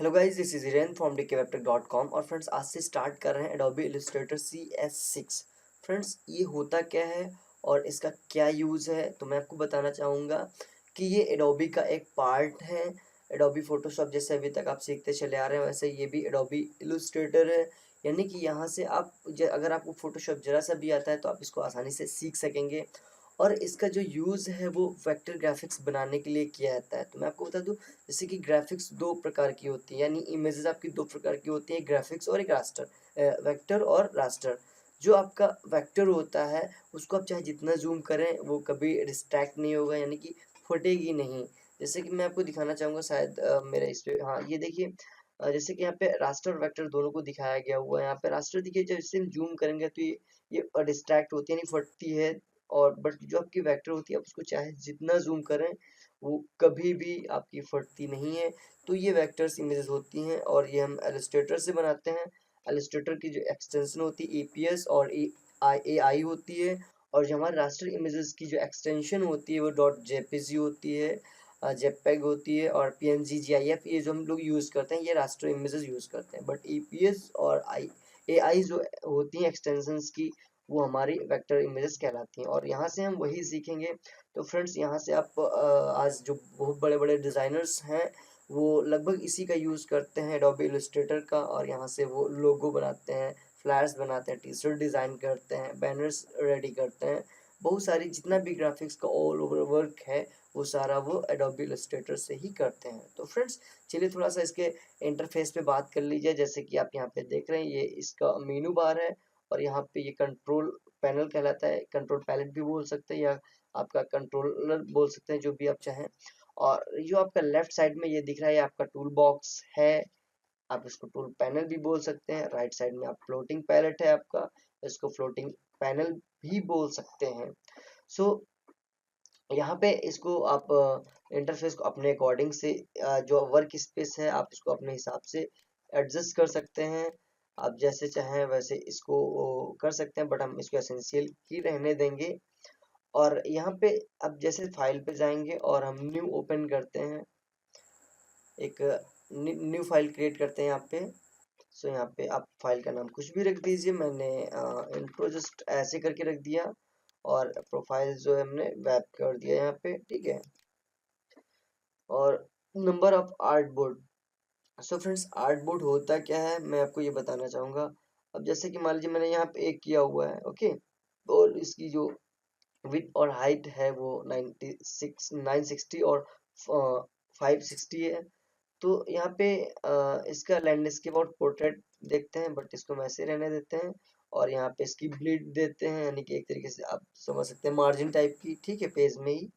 Hello guys, this is Hiren from dkwebtech.com। और friends, आज से स्टार्ट कर रहे हैं एडोबी इलस्ट्रेटर CS6। फ्रेंड्स, ये होता क्या है और इसका क्या यूज़ है, तो मैं आपको बताना चाहूँगा कि ये एडोबी का एक पार्ट है। एडोबी फोटोशॉप जैसे अभी तक आप सीखते चले आ रहे हैं, वैसे ये भी एडोबी इलस्ट्रेटर है। यानी कि यहाँ से आप अगर आपको फोटोशॉप जरा सा भी आता है तो आप इसको आसानी से सीख सकेंगे। और इसका जो यूज़ है वो वेक्टर ग्राफिक्स बनाने के लिए किया जाता है। तो मैं आपको बता दूं, जैसे कि ग्राफिक्स दो प्रकार की होती है, यानी इमेजेस आपकी दो प्रकार की होती है, ग्राफिक्स और एक रास्टर, वेक्टर और रास्टर। जो आपका वेक्टर होता है उसको आप चाहे जितना जूम करें वो कभी डिस्ट्रैक्ट नहीं होगा, यानी कि फटेगी नहीं। जैसे कि मैं आपको दिखाना चाहूँगा, शायद मेरे इस पे, हाँ ये देखिए, जैसे कि यहाँ पे रास्टर और वेक्टर दोनों को दिखाया गया हुआ है। यहाँ पे रास्टर देखिए, जब इससे हम जूम करेंगे तो ये डिस्ट्रैक्ट होती है, नहीं फटती है। और बट जो आपकी वेक्टर होती है, आप उसको चाहे जितना जूम करें वो कभी भी आपकी फटती नहीं है। तो ये वेक्टर्स इमेजेस होती हैं और ये हम एलिस्ट्रेटर से बनाते हैं। एलिस्ट्रेटर की जो एक्सटेंशन होती है APS और AI होती है। और जो हमारे रास्टर इमेजेस की जो एक्सटेंशन होती है वो .jpg होती है, जेपीईजी होती है, और PNG GIF, ये जो हम लोग यूज़ करते हैं, ये रास्टर इमेजेस यूज़ करते हैं। बट APS और AI जो होती हैं एक्सटेंशंस की, वो हमारी वेक्टर इमेजेस कहलाती हैं। और यहाँ से हम वही सीखेंगे। तो फ्रेंड्स, यहाँ से आप आज जो बहुत बड़े बड़े डिज़ाइनर्स हैं वो लगभग इसी का यूज़ करते हैं, एडोबी इलस्ट्रेटर का। और यहाँ से वो लोगो बनाते हैं, फ्लैश बनाते हैं, टी-शर्ट डिज़ाइन करते हैं, बैनर्स रेडी करते हैं। बहुत सारी जितना भी ग्राफिक्स का ऑल ओवर वर्क है वो सारा वो एडोबी इलस्ट्रेटर से ही करते हैं। तो फ्रेंड्स, चलिए थोड़ा सा इसके इंटरफेस पे बात कर लीजिए। जैसे कि आप यहाँ पे देख रहे हैं, ये इसका मेनू बार है। और यहाँ पे ये कंट्रोल पैनल कहलाता है, कंट्रोल पैलेट भी बोल सकते हैं, या आपका कंट्रोलर बोल सकते हैं, जो भी आप चाहें। और जो आपका लेफ्ट साइड में ये दिख रहा है, ये आपका टूल बॉक्स है। आप इसको टूल पैनल भी बोल सकते हैं। राइट साइड में आप फ्लोटिंग पैलेट है आपका, इसको फ्लोटिंग पैनल भी बोल सकते हैं। सो यहाँ पे इसको आप इंटरफेस को अपने अकॉर्डिंग से, जो वर्क स्पेस है आप इसको अपने हिसाब से एडजस्ट कर सकते हैं। आप जैसे चाहें वैसे इसको कर सकते हैं, बट हम इसको एसेंशियल की रहने देंगे। और यहाँ पे अब जैसे फाइल पे जाएंगे और हम न्यू ओपन करते हैं, एक न्यू फाइल क्रिएट करते हैं यहाँ पे। सो यहाँ पे आप फाइल का नाम कुछ भी रख दीजिए। मैंने इंट्रो जस्ट ऐसे करके रख दिया। और प्रोफाइल जो है हमने वेब कर दिया यहाँ पे, ठीक है। और number of art board. So friends, art board होता क्या है मैं आपको ये बताना चाहूँगा। अब जैसे कि मान लीजिए मैंने यहाँ पे एक किया हुआ है, ओके। और इसकी जो विड्थ और हाइट है वो 960 और 560 है। तो यहाँ पे इसका लैंडस्केप और पोर्ट्रेट देखते हैं, बट इसको हम ऐसे रहने देते हैं। और यहाँ पे इसकी ब्लीड देते हैं, यानी कि एक तरीके से आप समझ सकते हैं मार्जिन टाइप की, ठीक है, पेज में ही।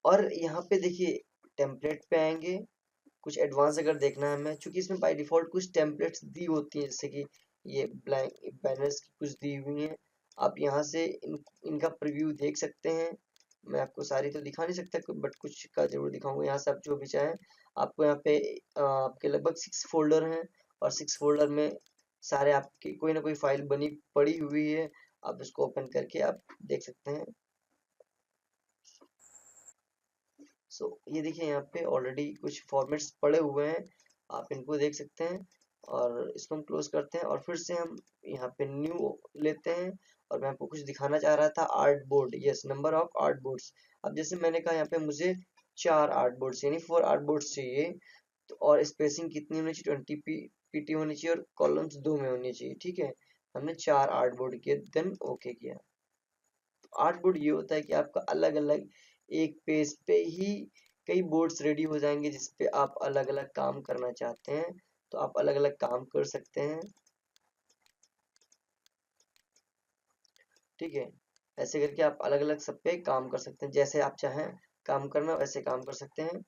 और यहाँ पे देखिए, टेम्पलेट पे आएंगे। कुछ एडवांस अगर देखना है हमें, चूंकि इसमें बाय डिफॉल्ट कुछ टेम्पलेट्स दी होती हैं, जैसे कि ये ब्लैंक बैनर्स की कुछ दी हुई हैं। आप यहाँ से इनका प्रीव्यू देख सकते हैं। मैं आपको सारी तो दिखा नहीं सकता, बट कुछ का जरूर दिखाऊंगा। यहाँ से आप जो भी चाहें, आपको यहाँ पे आपके लगभग 6 फोल्डर हैं। और 6 फोल्डर में सारे आपकी कोई ना कोई फाइल बनी पड़ी हुई है। आप इसको ओपन करके आप देख सकते हैं। सो ये देखिए, यहाँ पे ऑलरेडी कुछ फॉर्मेट्स पड़े हुए हैं, आप इनको देख सकते हैं। और इसको हम क्लोज करते हैं और फिर से हम यहाँ पे न्यू लेते हैं। और मैं आपको कुछ दिखाना चाह रहा था, art board, yes, number of art boards. अब जैसे मैंने कहा, यहाँ पे मुझे 4 आर्ट बोर्ड्स यानी 4 आर्ट बोर्ड्स चाहिए। तो और स्पेसिंग कितनी होनी चाहिए, 20 पीटी होनी चाहिए, और कॉलम्स 2 में होनी चाहिए, ठीक है। हमने 4 आर्ट बोर्ड किए, देन ओके किया। आर्ट बोर्ड ये होता है कि आपका अलग अलग एक पेज पे ही कई बोर्ड्स रेडी हो जाएंगे, जिसपे आप अलग अलग काम करना चाहते हैं तो आप अलग अलग काम कर सकते हैं, ठीक है। ऐसे करके आप अलग अलग सब पे काम कर सकते हैं, जैसे आप चाहें काम करना वैसे काम कर सकते हैं।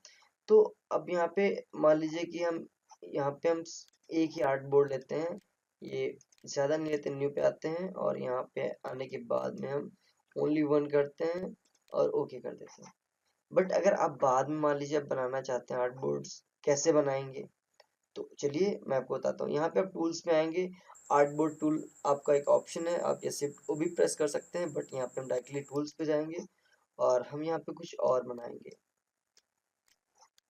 तो अब यहाँ पे मान लीजिए कि हम एक ही आर्ट बोर्ड लेते हैं, ये ज्यादा नहीं लेते, न्यू पे आते हैं और यहाँ पे आने के बाद में हम ओनली वन करते हैं और ओके कर देते हैं। बट अगर आप बाद में मान लीजिए आप बनाना चाहते हैं आर्ट बोर्ड्स, कैसे बनाएंगे, तो चलिए मैं आपको बताता हूँ। यहाँ पे आप टूल्स में आएंगे, आर्ट बोर्ड टूल आपका एक ऑप्शन है, आप जैसे वो भी प्रेस कर सकते हैं, बट यहाँ पे हम डायरेक्टली टूल्स पे जाएंगे और हम यहाँ पे कुछ और बनाएंगे।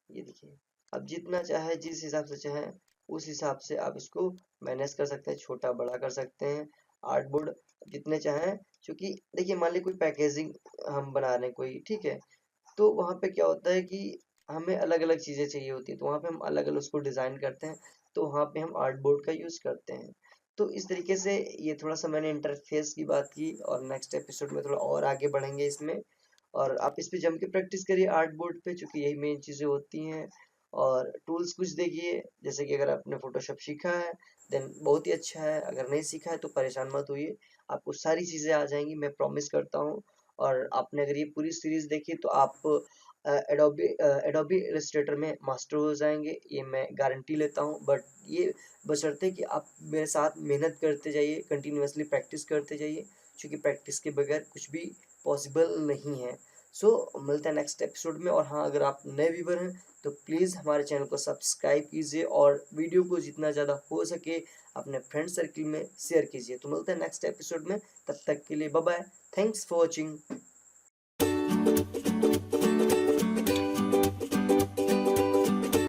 ये देखिए, अब जितना चाहे जिस हिसाब से चाहे उस हिसाब से आप इसको मैनेज कर सकते हैं, छोटा बड़ा कर सकते हैं। आर्टबोर्ड जितने चाहें, क्योंकि देखिए मान लीजिए कोई पैकेजिंग हम बना रहे हैं कोई, ठीक है, तो वहाँ पे क्या होता है कि हमें अलग अलग चीज़ें चाहिए होती है, तो वहाँ पे हम अलग अलग उसको डिज़ाइन करते हैं, तो वहाँ पे हम आर्टबोर्ड का यूज़ करते हैं। तो इस तरीके से ये थोड़ा सा मैंने इंटरफेस की बात की, और नेक्स्ट एपिसोड में थोड़ा और आगे बढ़ेंगे इसमें। और आप इस पे जम के प्रैक्टिस करिए आर्ट बोर्ड पे, क्योंकि यही मेन चीज़ें होती हैं। और टूल्स कुछ देखिए, जैसे कि अगर आपने फोटोशॉप सीखा है देन बहुत ही अच्छा है, अगर नहीं सीखा है तो परेशान मत होइए, आपको सारी चीज़ें आ जाएंगी, मैं प्रॉमिस करता हूँ। और आपने अगर ये पूरी सीरीज देखी तो आप एडोबी इलस्ट्रेटर में मास्टर हो जाएंगे, ये मैं गारंटी लेता हूँ। बट ये बशर्ते कि आप मेरे साथ मेहनत करते जाइए, कंटिन्यूअसली प्रैक्टिस करते जाइए, क्योंकि प्रैक्टिस के बगैर कुछ भी पॉसिबल नहीं है। सो मिलते हैं नेक्स्ट एपिसोड में। और हाँ, अगर आप नए व्यूवर हैं तो प्लीज़ हमारे चैनल को सब्सक्राइब कीजिए, और वीडियो को जितना ज़्यादा हो सके अपने फ्रेंड सर्किल में शेयर कीजिए। तो मिलते हैं नेक्स्ट एपिसोड में, तब तक के लिए bye bye, thanks for watching.